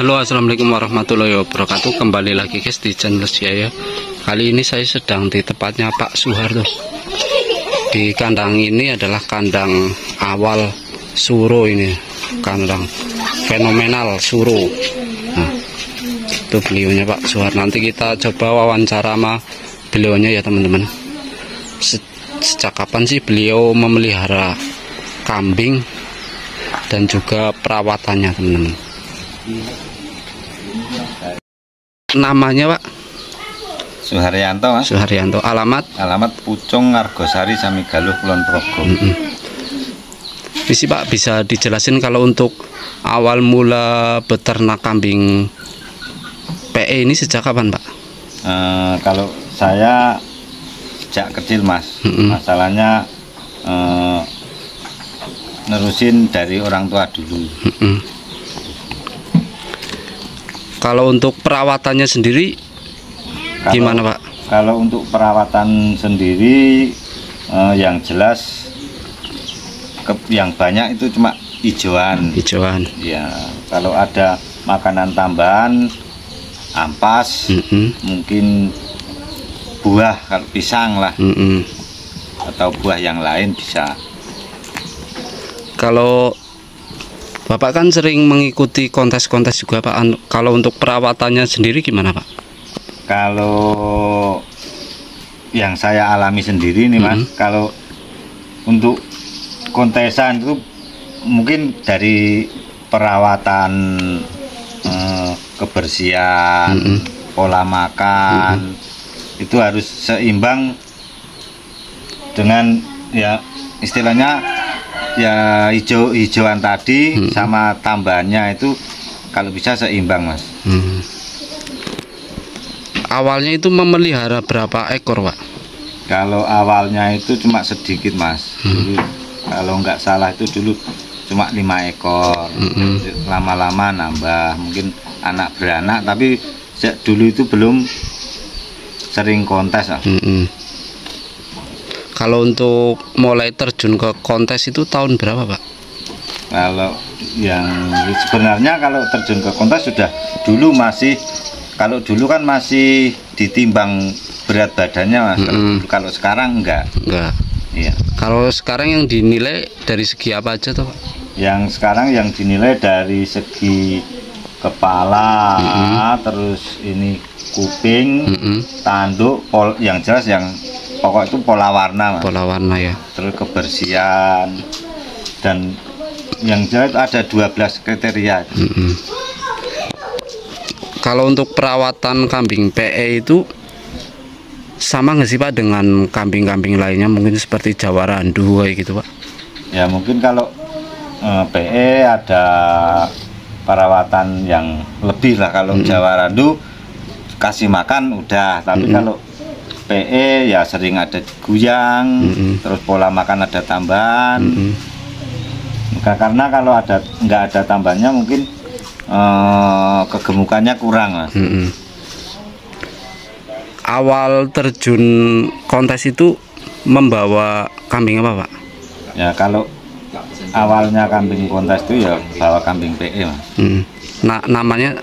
Halo, assalamualaikum warahmatullahi wabarakatuh. Kembali lagi guys di channel saya. Kali ini saya sedang di tempatnya Pak Suharto. Di kandang ini adalah kandang awal Suro, ini kandang fenomenal Suro. Nah, itu beliaunya Pak Suharto. Nanti kita coba wawancara sama beliaunya ya teman-teman. Sejak kapan sih beliau memelihara kambing dan juga perawatannya teman-teman. Namanya Pak Suharyanto, Mas. Suharyanto. Alamat Pucung Argosari Samigaluh Kulon Progo. Isi Pak, bisa dijelasin kalau untuk awal mula beternak kambing PE ini sejak kapan Pak? Kalau saya sejak kecil Mas. Masalahnya nerusin dari orang tua dulu. Kalau untuk perawatannya sendiri gimana Pak? Kalau untuk perawatan sendiri yang jelas yang banyak itu cuma hijauan. Ya, kalau ada makanan tambahan, ampas, mungkin buah, kalau pisang lah, atau buah yang lain bisa. Kalau Bapak kan sering mengikuti kontes-kontes juga Pak. Kalau untuk perawatannya sendiri gimana Pak? Kalau yang saya alami sendiri nih Mas, kalau untuk kontesan itu mungkin dari perawatan, kebersihan, pola makan, itu harus seimbang dengan ya istilahnya ya hijauan tadi sama tambahannya itu kalau bisa seimbang Mas. Awalnya itu memelihara berapa ekor Pak? Kalau awalnya itu cuma sedikit Mas. Dulu, kalau nggak salah itu dulu cuma 5 ekor. Lama-lama nambah, mungkin anak beranak, tapi dulu itu belum sering kontes lah. Kalau untuk mulai terjun ke kontes itu tahun berapa Pak? Kalau yang sebenarnya kalau terjun ke kontes sudah dulu masih, kalau dulu kan masih ditimbang berat badannya Mas. Kalau sekarang enggak. Iya. Kalau sekarang yang dinilai dari segi apa aja tuh Pak? Yang sekarang yang dinilai dari segi kepala, terus ini kuping, tanduk, yang jelas yang pokok itu pola warna Mas. Pola warna ya. Terus kebersihan, dan yang jelas ada 12 kriteria. Kalau untuk perawatan kambing PE itu sama nggak sih Pak dengan kambing-kambing lainnya, mungkin seperti Jawa Randu kayak gitu Pak? Ya mungkin kalau PE ada perawatan yang lebih lah. Kalau Jawa Randu kasih makan udah, tapi kalau PE ya sering ada guyang, terus pola makan ada tambahan. Karena kalau nggak ada tambahannya mungkin kegemukannya kurang Mas. Awal terjun kontes itu membawa kambing apa Pak? Ya kalau awalnya kambing kontes itu ya bawa kambing PE Mas. Namanya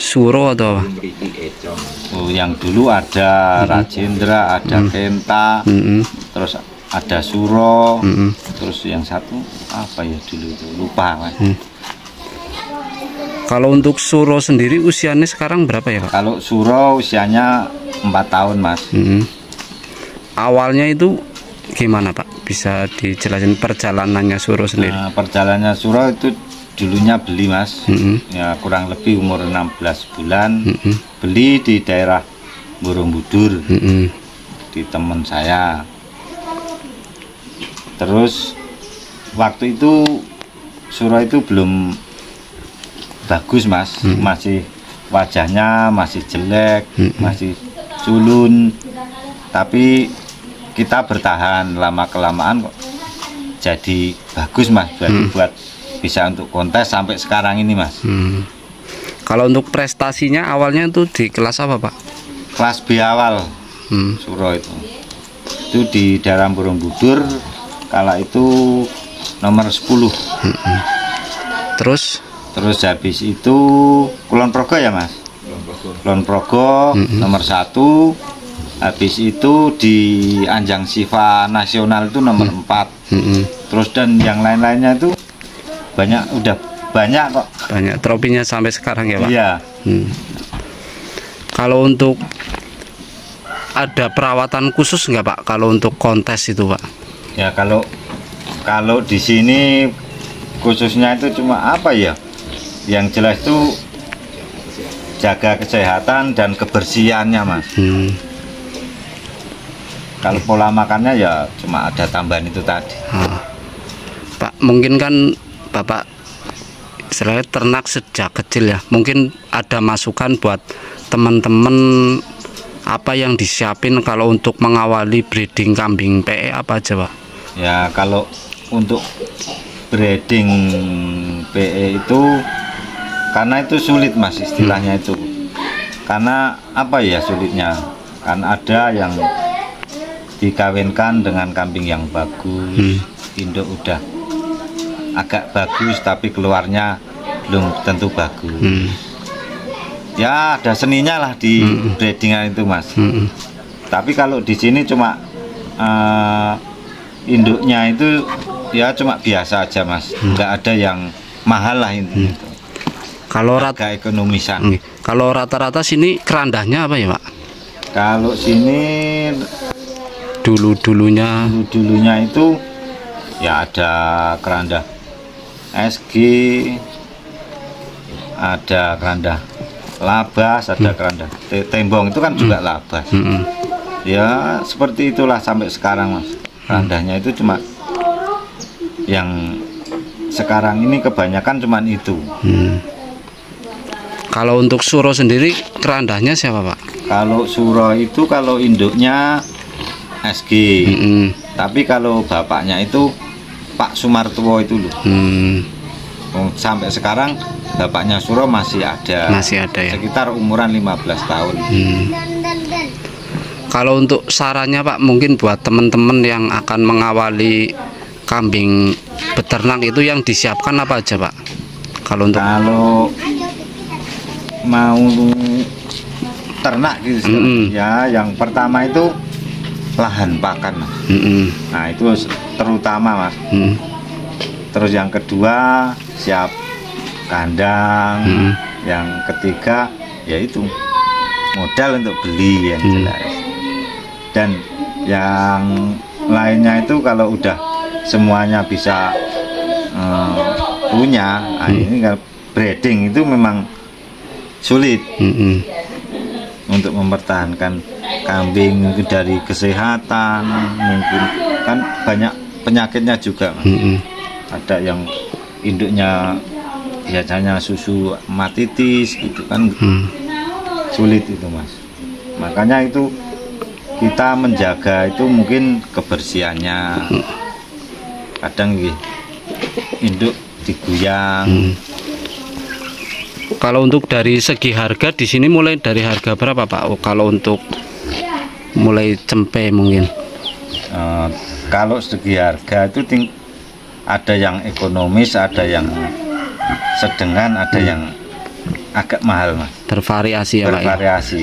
Suro atau apa? Oh, yang dulu ada Rajendra, ada Kenta, terus ada Suro, terus yang satu apa ya dulu itu lupa Mas. Kalau untuk Suro sendiri usianya sekarang berapa ya Pak? Kalau Suro usianya 4 tahun Mas. Awalnya itu gimana Pak? Bisa dijelasin perjalanannya Suro sendiri? Nah, perjalanannya Suro itu dulunya beli Mas. Ya kurang lebih umur 16 bulan. Beli di daerah Borobudur, di teman saya. Terus waktu itu Suro itu belum bagus Mas, masih wajahnya masih jelek, masih culun, tapi kita bertahan, lama kelamaan kok jadi bagus Mas, buat bisa untuk kontes sampai sekarang ini Mas. Kalau untuk prestasinya awalnya itu di kelas apa Pak? Kelas B awal. Suro itu di daerah Borobudur, kala itu nomor 10. Terus Terus habis itu Kulon Progo ya Mas. Kulon Progo nomor 1. Habis itu di Anjang Sifa Nasional itu nomor 4. Terus dan yang lain-lainnya itu udah banyak kok. Banyak trofinya sampai sekarang ya Pak? Iya. Kalau untuk ada perawatan khusus nggak Pak kalau untuk kontes itu Pak? Ya kalau di sini khususnya itu cuma apa ya? Yang jelas itu jaga kesehatan dan kebersihannya Mas. Kalau pola makannya ya cuma ada tambahan itu tadi. Pak, mungkin kan Bapak istilahnya ternak sejak kecil ya. Mungkin ada masukan buat teman-teman apa yang disiapin kalau untuk mengawali breeding kambing PE apa aja Pak? Ya kalau untuk breeding PE itu karena itu sulit Mas istilahnya itu. Karena apa ya sulitnya? Kan ada yang dikawinkan dengan kambing yang bagus, induk udah agak bagus tapi keluarnya belum tentu bagus. Ya ada seninya lah di breedingan itu Mas. Tapi kalau di sini cuma induknya itu ya cuma biasa aja Mas, nggak ada yang mahal lah ini. Kalau harga ekonomisan. Kalau rata-rata sini kerandanya apa ya Pak? Kalau sini dulunya itu ya ada keranda SG, ada keranda labas, ada keranda tembong itu kan juga labas. Ya seperti itulah sampai sekarang Mas. Kerandanya itu cuma yang sekarang ini kebanyakan cuman itu. Kalau untuk Suro sendiri kerandanya siapa Pak? Kalau Suro itu kalau induknya SG, tapi kalau bapaknya itu Pak Sumartowo itu loh. Sampai sekarang bapaknya Suro masih ada ya? Sekitar umuran 15 tahun. Kalau untuk sarannya Pak, mungkin buat teman-teman yang akan mengawali kambing beternak itu yang disiapkan apa aja Pak? Kalau mau ternak gitu ya, yang pertama itu lahan pakan Mas. Nah itu terutama Mas. Terus yang kedua siap kandang. Yang ketiga yaitu modal untuk beli yang jelas. Dan yang lainnya itu kalau udah semuanya bisa punya, nah ini kalau breeding itu memang sulit untuk mempertahankan kambing itu dari kesehatan, mungkin kan banyak penyakitnya juga Mas. Ada yang induknya biasanya susu hepatitis gitu kan, sulit itu Mas. Makanya itu kita menjaga itu mungkin kebersihannya, kadang induk diguyang. Kalau untuk dari segi harga di sini mulai dari harga berapa Pak? Kalau untuk mulai cempe mungkin. Kalau segi harga itu ada yang ekonomis, ada yang sedengan, ada yang agak mahal Mas. Bervariasi ya Pak? Bervariasi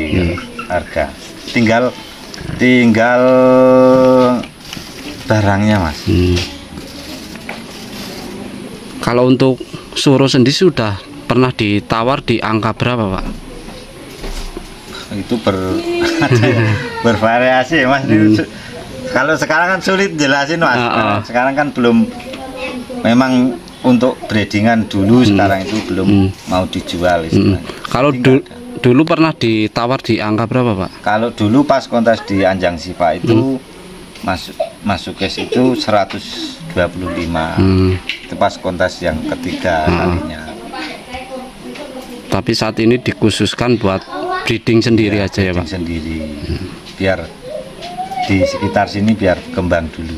harga. Tinggal barangnya Mas. Kalau untuk Suro sendiri sudah pernah ditawar di angka berapa Pak? Itu bervariasi Mas. Kalau sekarang kan sulit jelasin Mas. Sekarang kan belum, memang untuk breedingan dulu, sekarang itu belum mau dijual. Kalau dulu pernah ditawar di angka berapa Pak? Kalau dulu pas kontes di Anjang Sifa itu masuk kes itu 125. Itu pas kontes yang ketiga kalinya. Tapi saat ini dikhususkan buat breeding sendiri ya, aja ya Pak? Sendiri, biar di sekitar sini biar kembang dulu.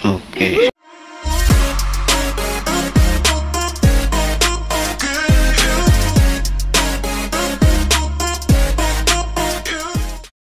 Oke.